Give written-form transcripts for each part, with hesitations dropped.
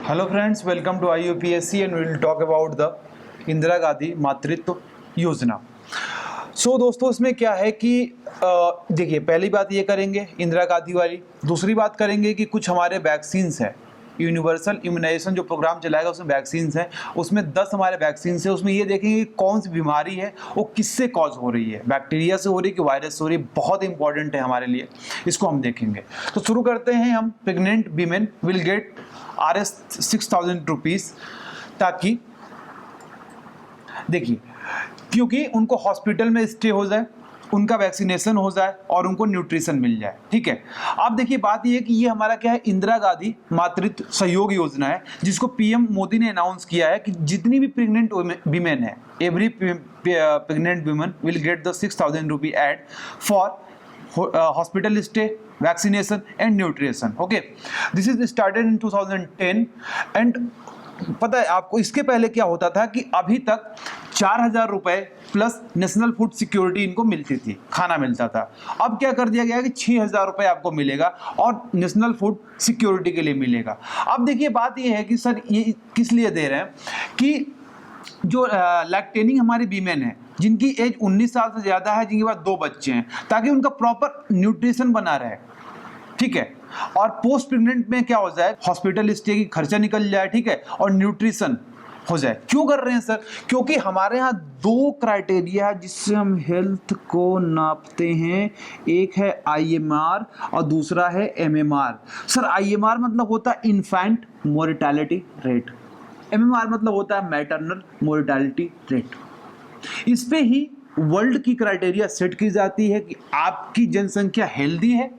Hello friends, welcome to IUPSC and we will talk about the Indira Gandhi Matritva Yojana. दोस्तों, इसमें क्या है कि देखिए, पहली बात ये करेंगे इंदिरा गांधी वाली। दूसरी बात करेंगे कि कुछ हमारे वैक्सीन्स हैं, यूनिवर्सल इम्यूनाइजेशन जो प्रोग्राम चलाएगा उसमें वैक्सीन्स हैं, उसमें 10 हमारे वैक्सीन्स हैं। उसमें ये देखेंगे कि कौन सी बीमारी है वो किससे कॉज हो रही है, बैक्टीरिया से हो रही है कि वायरस से हो रही है। बहुत इंपॉर्टेंट है हमारे लिए, इसको हम देखेंगे। तो शुरू करते हैं हम। Pregnant women will gate RS 6,000 rupees, ताकि देखिए, क्योंकि उनको हॉस्पिटल में स्टे हो जाए, उनका वैक्सीनेशन हो जाए और उनको न्यूट्रिशन मिल जाए। ठीक है। अब देखिए, बात ये है कि ये हमारा क्या है, इंदिरा गांधी मातृत्व सहयोग योजना है, जिसको PM मोदी ने अनाउंस किया है कि जितनी भी प्रेग्नेंट वीमेन है, every pregnant women will get the 6,000 rupee aid for hospital stay, vaccination and nutrition. Okay, this is started in 2010 and पता है आपको, इसके पहले क्या होता था कि अभी तक 4,000 रुपए प्लस नेशनल फूड सिक्योरिटी इनको मिलती थी, खाना मिलता था। अब क्या कर दिया गया कि 6,000 रुपए आपको मिलेगा और नेशनल फूड सिक्योरिटी के लिए मिलेगा। अब देखिए, बात ये है कि सर ये किस लिए दे रहे हैं कि जो लैक्टेनिंग हमारी वीमेन है, जिनकी एज 19 साल से ज़्यादा है, जिनके पास 2 बच्चे हैं, ताकि उनका प्रॉपर न्यूट्रिशन बना रहे। ठीक है। और पोस्ट प्रेग्नेंट में क्या हो जाए, हॉस्पिटल स्टे की खर्चा निकल जाए। ठीक है। और न्यूट्रिशन हो जाए। क्यों कर रहे हैं सर? क्योंकि हमारे यहाँ 2 क्राइटेरिया है जिससे हम हेल्थ को नापते हैं। एक है IMR और दूसरा है MMR। सर, IMR मतलब होता है इन्फेंट मोर्टेलिटी रेट, MMR मतलब होता है मैटरनल मोर्टेलिटी रेट। इस पे ही वर्ल्ड की क्राइटेरिया सेट की जाती है कि आपकी जनसंख्या हेल्दी है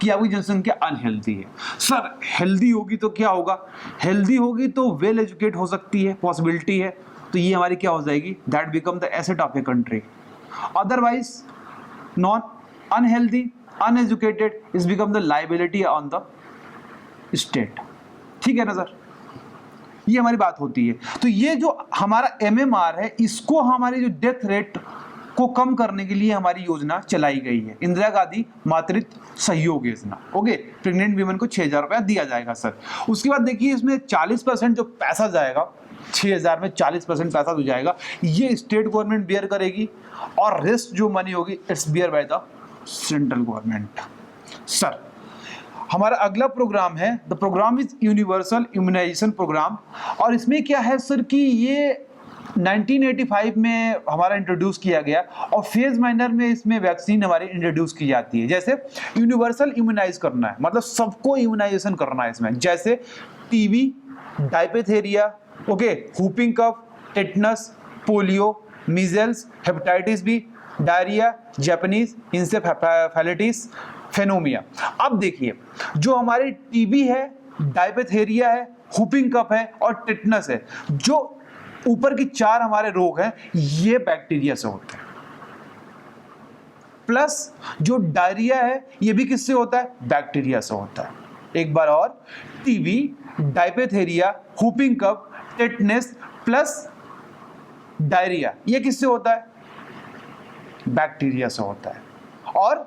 कि आपकी जनसंख्या अनहेल्दी है। सर, हेल्दी होगी तो क्या होगा, हेल्दी होगी तो वेल एजुकेट हो सकती है, पॉसिबिलिटी है, तो ये हमारी क्या हो जाएगी, that become the asset of a country. Otherwise non unhealthy uneducated is become the liability on the state. ठीक है ना सर, ये हमारी बात होती है। तो ये जो हमारा MMR है, इसको हमारी जो डेथ रेट को कम करने के लिए हमारी योजना चलाई गई है, इंदिरा गांधी मातृत्व सहयोग योजना। ओके, प्रेग्नेंट वीमेन को 6,000 रुपया दिया जाएगा सर। उसके बाद देखिए, इसमें 40% जो पैसा जाएगा, 6,000 में 40% पैसा जो जाएगा, ये स्टेट गवर्नमेंट बियर करेगी और रेस्ट जो मनी होगी it's bear by the central government. Sir, हमारा अगला प्रोग्राम है, the programme is universal immunisation programme. और इसमें क्या है सर कि ये 1985 में हमारा इंट्रोड्यूस किया गया और फेज माइनर में इसमें वैक्सीन हमारी इंट्रोड्यूस की जाती है। जैसे यूनिवर्सल इम्यूनाइज करना है, मतलब सबको इम्यूनाइजेशन करना है इसमें, जैसे TB, diphtheria, okay, whooping cough, tetanus, polio, measles, hepatitis B, diarrhoea, Japanese encephalitis, pneumonia. अब देखिए, जो हमारी TB है, डायपेथेरिया है, हुपिंग कफ है और टेटनस है, जो ऊपर की 4 हमारे रोग हैं, ये बैक्टीरिया से होते हैं। प्लस जो डायरिया है, ये भी किससे होता है, बैक्टीरिया से होता है। एक बार और, TB, diphtheria, whooping cough, tetanus plus diarrhoea, ये किससे होता है, बैक्टीरिया से होता है। और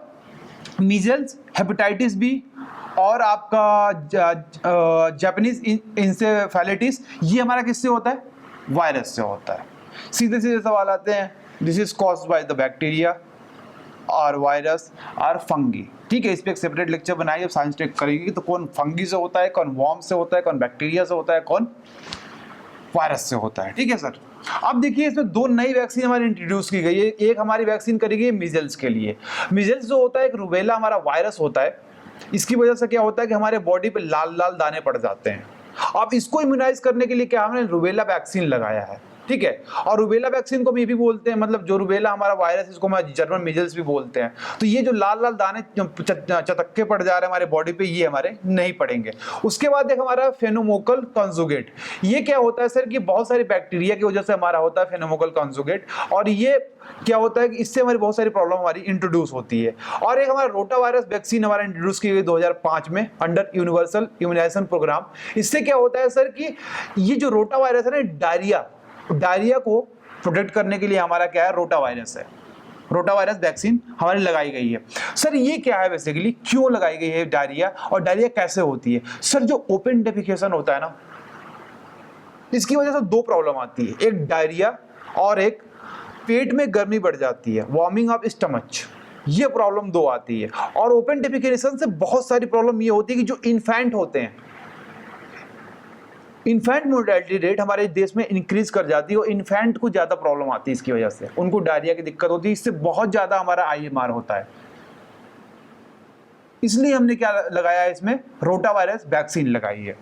मीजल्स, हेपेटाइटिस बी और आपका जापानीज इंसेफेलाइटिस, ये हमारा किससे होता है, वायरस से होता है। सीधे सीधे सवाल आते हैं, this is caused by the bacteria और वायरस और फंगी। ठीक है, इस पे एक सेपरेट लेक्चर बनाइए, अब साइंस टेक करेंगे तो कौन फंगी से होता है, कौन वॉर्म से होता है, कौन बैक्टीरिया से होता है, कौन वायरस से होता है। ठीक है सर। अब देखिए, इसमें 2 नई वैक्सीन हमारी इंट्रोड्यूस की गई है। एक हमारी वैक्सीन करी गई मिजल्स के लिए। मिजल्स जो होता है एक रूबेला हमारा वायरस होता है, इसकी वजह से क्या होता है कि हमारे बॉडी पे लाल लाल दाने पड़ जाते हैं। अब इसको इम्यूनाइज करने के लिए क्या हमने रूबेला वैक्सीन लगाया है। ठीक है। और रूबेला वैक्सीन को हम ये भी बोलते हैं, मतलब जो रूबेला हमारा वायरस, इसको हम जर्मन मीजल्स भी बोलते हैं। तो ये जो लाल लाल दाने चटक्के पड़ जा रहे हैं हमारे बॉडी पे, ये हमारे नहीं पड़ेंगे। उसके बाद एक हमारा फेनोमोकल कॉन्जुगेट। ये क्या होता है सर कि बहुत सारी बैक्टीरिया की वजह से हमारा होता है फेनोमोकल कॉन्जुगेट, और ये क्या होता है कि इससे हमारी बहुत सारी प्रॉब्लम हमारी इंट्रोड्यूस होती है। और एक हमारा रोटा वायरस वैक्सीन हमारा इंट्रोड्यूस की गई 2005 में अंडर यूनिवर्सल इम्यूनाइजेशन प्रोग्राम। इससे क्या होता है सर कि ये जो रोटा वायरस है ना, डायरिया को प्रोटेक्ट करने के लिए हमारा क्या है, रोटा वायरस है। रोटा वायरस वैक्सीन हमारी लगाई गई है। सर ये क्या है बेसिकली, क्यों लगाई गई है डायरिया, और डायरिया कैसे होती है? सर जो ओपन डेफिकेशन होता है ना, इसकी वजह से दो प्रॉब्लम आती है, एक डायरिया और एक पेट में गर्मी बढ़ जाती है, वार्मिंग ऑफ स्टमच, ये प्रॉब्लम दो आती है। और ओपन डिफेकेशन से बहुत सारी प्रॉब्लम ये होती है कि जो इन्फेंट होते हैं, इन्फेंट मोर्टेलिटी रेट हमारे देश में इंक्रीज कर जाती है और इन्फेंट को ज्यादा प्रॉब्लम आती है, इसकी वजह से उनको डायरिया की दिक्कत होती है, इससे बहुत ज्यादा हमारा IMR होता है। इसलिए हमने क्या लगाया है इसमें, रोटावायरस वैक्सीन लगाई है।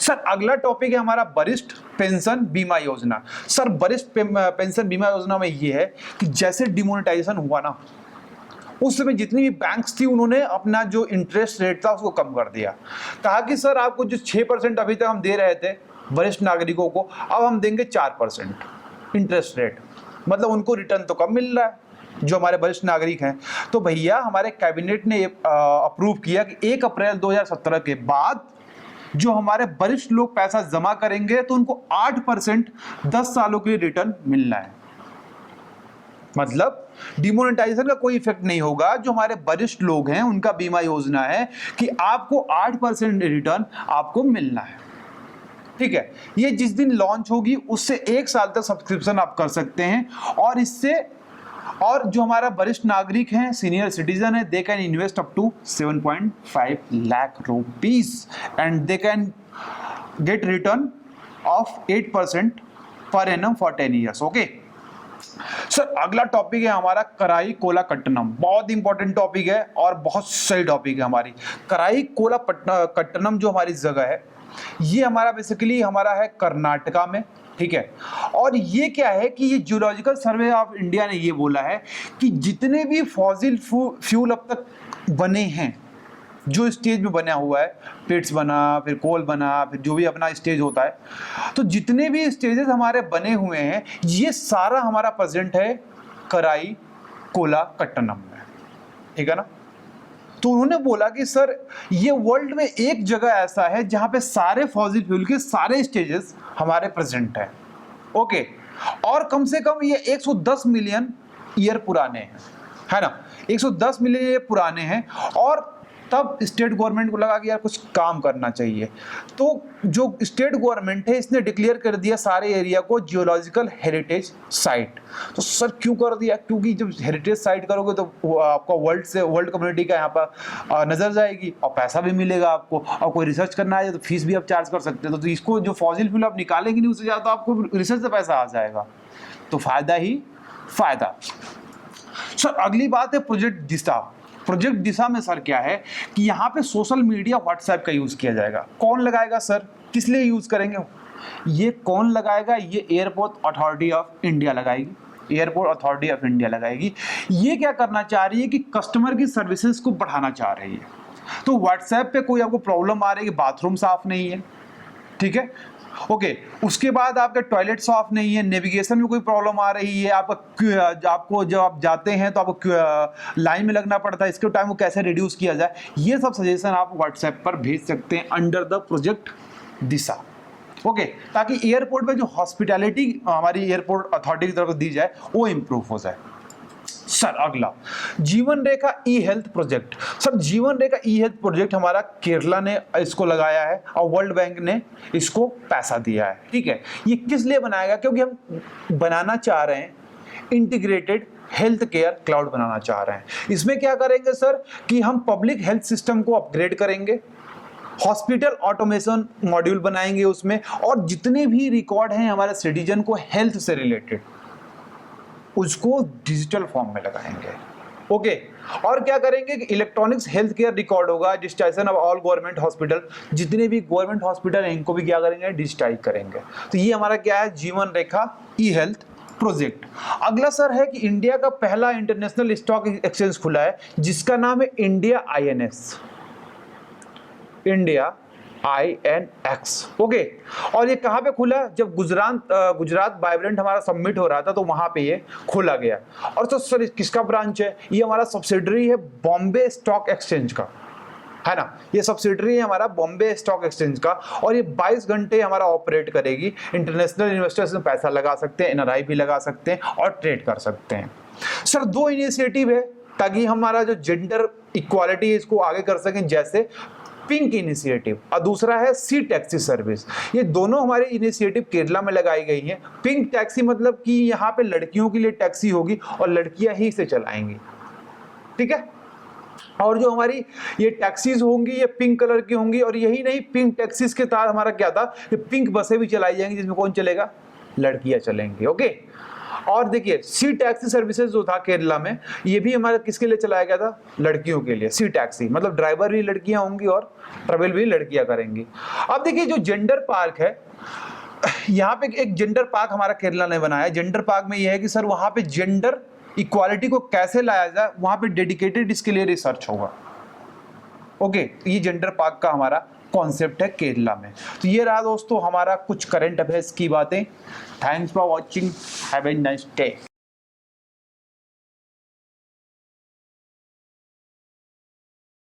सर अगला टॉपिक है हमारा वरिष्ठ पेंशन बीमा योजना। सर वरिष्ठ पेंशन बीमा योजना में ये है कि जैसे डिमोनेटाइजेशन हुआ ना, उस समय जितनी भी बैंक्स थी उन्होंने अपना जो इंटरेस्ट रेट था उसको कम कर दिया। कहा कि सर आपको जो 6% अभी तक हम दे रहे थे वरिष्ठ नागरिकों को, अब हम देंगे 4% इंटरेस्ट रेट, मतलब उनको रिटर्न तो कम मिल रहा है जो हमारे वरिष्ठ नागरिक हैं। तो भैया हमारे कैबिनेट ने अप्रूव किया कि 1 अप्रैल 2017 के बाद जो हमारे वरिष्ठ लोग पैसा जमा करेंगे तो उनको 8% 10 सालों के लिए रिटर्न मिलना है। मतलब डिमोनेटाइजेशन का कोई इफेक्ट नहीं होगा, जो हमारे वरिष्ठ लोग हैं उनका बीमा योजना है कि आपको 8% रिटर्न आपको मिलना है। ठीक है, ये जिस दिन लॉन्च होगी उससे 1 साल तक सब्सक्रिप्शन आप कर सकते हैं, और इससे और जो हमारा वरिष्ठ नागरिक हैं, सीनियर सिटीजन है, they can invest up to 7.5 lakh rupees and they can get return of 8% per annum for 10 years. Okay sir अगला टॉपिक है हमारा कराई कोला कट्टनम। बहुत इंपॉर्टेंट टॉपिक है और बहुत सही टॉपिक है हमारी। कराई कोला कट्टनम जो हमारी जगह है, ये हमारा बेसिकली हमारा है कर्नाटका में। ठीक है, और ये क्या है कि ये जियोलॉजिकल सर्वे ऑफ इंडिया ने ये बोला है कि जितने भी फॉसिल फ्यूल अब तक बने हैं, जो स्टेज में बना हुआ है, पेट्स बना, फिर कोल बना, फिर जो भी अपना स्टेज होता है, तो जितने भी स्टेजेस हमारे बने हुए हैं ये सारा हमारा प्रेजेंट है कराई कोला कट्टनम में। ठीक है ना, तो उन्होंने बोला कि सर ये वर्ल्ड में एक जगह ऐसा है जहां पे सारे फॉसिल फ्यूल के सारे स्टेजेस हमारे प्रेजेंट हैं। ओके, और कम से कम ये 110 मिलियन ईयर पुराने हैं, है ना, 110 मिलियन ईयर पुराने हैं। और तब स्टेट गवर्नमेंट को लगा कि यार कुछ काम करना चाहिए, तो जो स्टेट गवर्नमेंट है इसने डिक्लेयर कर दिया सारे एरिया को जियोलॉजिकल हेरिटेज साइट। तो सर क्यों कर दिया? क्योंकि जब हेरिटेज साइट करोगे तो आपका वर्ल्ड कम्युनिटी का यहाँ पर नजर जाएगी और पैसा भी मिलेगा आपको, और कोई रिसर्च करना है तो फीस भी आप चार्ज कर सकते हो। तो इसको जो फॉसिल फ्यूल आप निकालेंगे नहीं उससे ज़्यादा आपको रिसर्च से पैसा आ जाएगा, तो फायदा ही फायदा। सर अगली बात है प्रोजेक्ट दिशा। प्रोजेक्ट दिशा में सर क्या है कि यहाँ पे सोशल मीडिया व्हाट्सएप का यूज किया जाएगा। कौन लगाएगा सर, किस लिए यूज करेंगे? ये कौन लगाएगा? ये एयरपोर्ट अथॉरिटी ऑफ इंडिया लगाएगी, एयरपोर्ट अथॉरिटी ऑफ इंडिया लगाएगी। ये क्या करना चाह रही है कि कस्टमर की सर्विसेज को बढ़ाना चाह रही है। तो व्हाट्सएप पे कोई आपको प्रॉब्लम आ रही है कि बाथरूम साफ नहीं है, ठीक है, ओके, उसके बाद आपके टॉयलेट साफ नहीं है, नेविगेशन में कोई प्रॉब्लम आ रही है, आपको जब आप जाते हैं तो आपको लाइन में लगना पड़ता है, इसके टाइम को कैसे रिड्यूस किया जाए, ये सब सजेशन आप व्हाट्सएप पर भेज सकते हैं under the project Disha. Okay, ताकि एयरपोर्ट में जो हॉस्पिटैलिटी हमारी एयरपोर्ट अथॉरिटी की तरफ दी जाए वो इम्प्रूव हो जाए। सर अगला जीवन रेखा ई हेल्थ प्रोजेक्ट। सर जीवन रेखा ई हेल्थ प्रोजेक्ट हमारा केरला ने इसको लगाया है और वर्ल्ड बैंक ने इसको पैसा दिया है। ठीक है, ये किस लिए बनाएगा? क्योंकि हम बनाना चाह रहे हैं इंटीग्रेटेड हेल्थ केयर क्लाउड बनाना चाह रहे हैं। इसमें क्या करेंगे सर कि हम पब्लिक हेल्थ सिस्टम को अपग्रेड करेंगे, हॉस्पिटल ऑटोमेशन मॉड्यूल बनाएंगे उसमें, और जितने भी रिकॉर्ड हैं हमारे सिटीजन को हेल्थ से रिलेटेड उसको डिजिटल फॉर्म में लगाएंगे। ओके, और क्या करेंगे कि इलेक्ट्रॉनिक्स हेल्थ केयर रिकॉर्ड होगा, digitisation of all government hospital, जितने भी गवर्नमेंट हॉस्पिटल हैं इनको भी क्या करेंगे, डिजिटाइज करेंगे। तो ये हमारा क्या है, जीवन रेखा ई हेल्थ प्रोजेक्ट। अगला सर है कि इंडिया का पहला इंटरनेशनल स्टॉक एक्सचेंज खुला है जिसका नाम है India INX, India INX। Okay, और ये कहाँ पे खुला? जब गुजरात वाइब्रेंट हमारा सबमिट हो रहा था तो वहां पे ये खोला गया। और तो सर किसका ब्रांच है? ये हमारा सब्सिडरी है बॉम्बे स्टॉक एक्सचेंज का, है ना, ये सब्सिडरी है हमारा बॉम्बे स्टॉक एक्सचेंज का, और ये 22 घंटे हमारा ऑपरेट करेगी। इंटरनेशनल इन्वेस्टर्स में पैसा लगा सकते हैं, NRI भी लगा सकते हैं और ट्रेड कर सकते हैं। सर 2 इनिशिएटिव है ताकि हमारा जो जेंडर इक्वालिटी है इसको आगे कर सकें, जैसे पिंक इनिशिएटिव और दूसरा है सी टैक्सी सर्विस। ये दोनों हमारे इनिशिएटिव केरला में लगाई गई हैं। पिंक टैक्सी मतलब कि यहाँ पे लड़कियों के लिए टैक्सी होगी और लड़कियां ही इसे चलाएंगी, ठीक है। और जो हमारी ये टैक्सीज होंगी ये पिंक कलर की होंगी, और यही नहीं, पिंक टैक्सीज के साथ हमारा क्या था, ये पिंक बसें भी चलाई जाएंगी जिसमें कौन चलेगा, लड़कियां चलेंगी, ओके। और देखिए सी टैक्सी सर्विसेज जो था केरला में, ये भी हमारा किसके लिए चलाया गया था, लड़कियों के लिए। सी टैक्सी मतलब ड्राइवर भी लड़कियां होंगी और ट्रेवल भी लड़कियां करेंगी। अब देखिए जो जेंडर पार्क है, यहाँ पे एक जेंडर पार्क हमारा केरला ने बनाया। जेंडर पार्क में यह है कि सर वहां पे जेंडर इक्वालिटी को कैसे लाया जाए, वहां पे डेडिकेटेड इसके लिए रिसर्च होगा, ओके। ये जेंडर पार्क का हमारा कॉन्सेप्ट है केरला में। तो ये रहा दोस्तों हमारा कुछ करंट अफेयर्स की बातें। Thanks for watching, have a nice day.